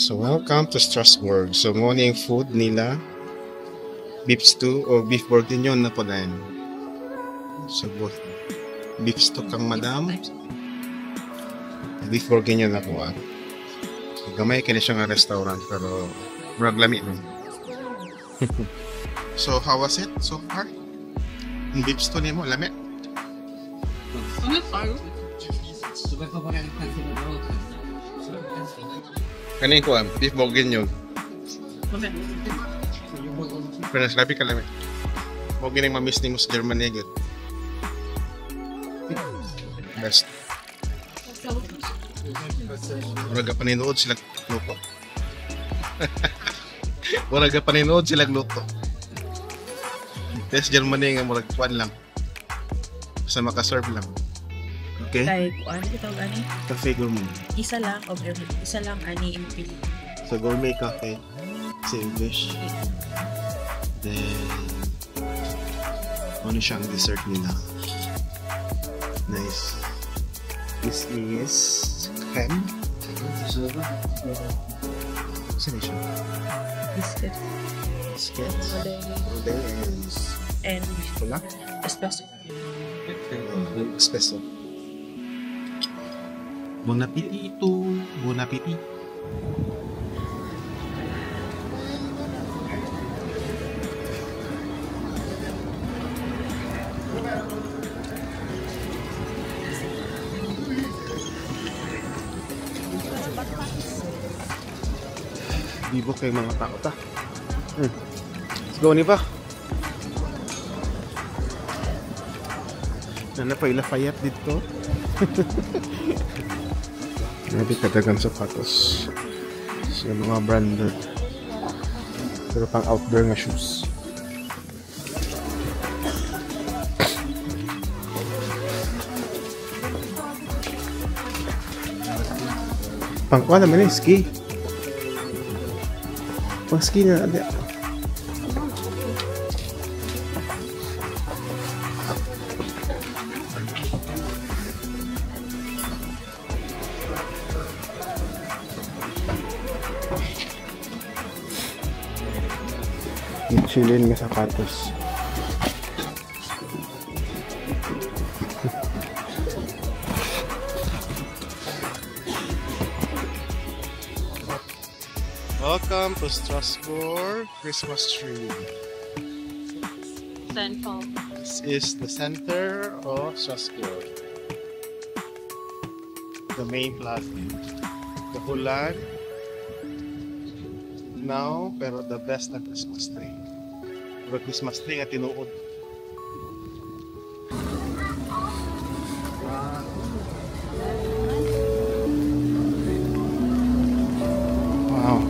So welcome to Strasbourg. So morning food nila beef stew o beef bourguignon na po din. So both beef stew kang madam. Beef bourguignon na po So, gamay kini siya nga restaurant pero murag lami no. So how was it so far? Yung beef stew nimo lami? Kanin ko beef bourguignon. Pero sabi ka lang mo gining mamiss ni mo sa Germany agad. Best. Wala ka paninood sila luto. Wala ka paninood sila luto. Test Germany nga murag kwan lang. Basta makaserve lang. Okay? Like, ano ito gani? Cafe gourmet. Isa lang ani in Philippines. So gourmet cafe sa English. Then ano siyang dessert nila. Nice. This is creme. Saan siya? Biscuit. Biscuits. Rodents. And Wala? espresso. Espresso. Bon appetito. Bon appetit. Bibo kay mga tao ta. Let's go ni pa. Nana pa Lafayette dito. Grabe kadagang sapatos. So mga branded. Pero pang outdoor nga shoes. Pang kuha naman yung ski. Pang ski na ada. Chilin nga sapatos. Welcome to Strasbourg Christmas tree. Central. This is the center of Strasbourg. The main plaza. The whole land. Now, pero the best na Christmas tree. Pero Christmas tree nga tinuod. Wow.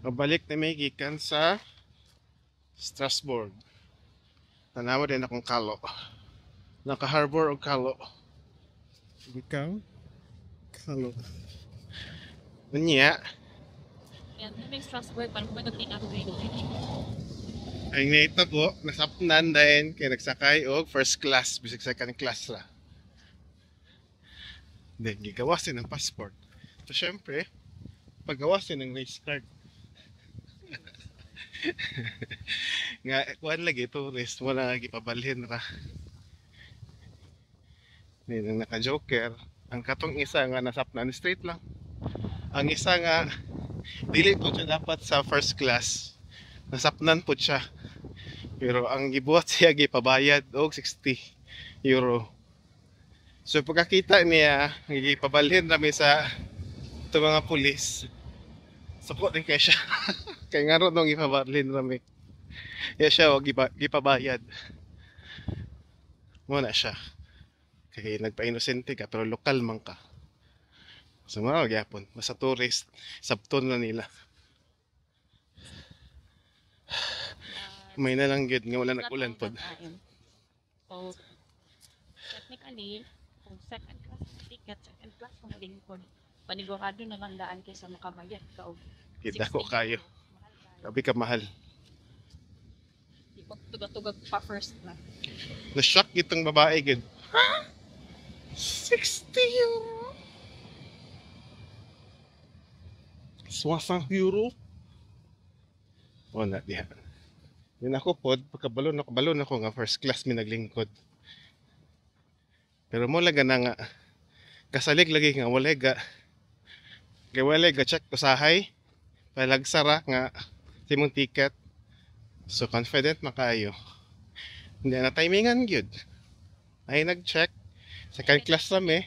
Mabalik na may gikan sa Strasbourg. Tanawa din akong kalo. Naka-harbor o kalo. Ikaw? Kalo. Unya, Yan, may Strasbourg, paano ba nag-upgrade? ang naita po, nasapnan dahil kay nagsakay og first class, bisig second class ra. Then, gigawasin ng passport. So, syempre, paggawasin ng race card. Nga, kuhan lagi, tourist, wala lagi pabalhin ra. Then, ang naka-joker, ang katong isa nga nasapnan, straight lang. Ang isa nga, dili po siya dapat sa first class. Nasapnan po siya. Pero ang gibuhat siya gipabayad og 60 euro. So pagkakita niya, gipabalhin rami sa ito mga pulis. Suko din kay siya. Kay nga ron nung gipabalhin rami. Ya siya wag gipabayad. Mo na siya. Kay nagpa-inosente ka pero lokal man ka. So mga gyapon, basta tourist, sabton na nila. May na lang gid nga wala nag-ulan pod. So, technically, kung second class ticket, second class kung lingkod, panigurado na lang daan kaysa makabayad ka og Kita ko 60 kayo. euro. Mahal kayo. Sabi ka mahal. Di ba tugag-tugag pa first na. Na-shock itong babae gid. Ha? 60 euro? 60 euro? Wala diha. Yun ako pod, pagkabalon ako nga first class mi naglingkod. Pero mo lang na nga, kasalig lagi nga wala ga check usahay, palagsara nga simong ticket. So confident makaayo. Hindi na timingan gyud. Ay nag-check, second class rami,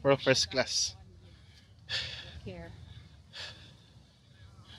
or first class.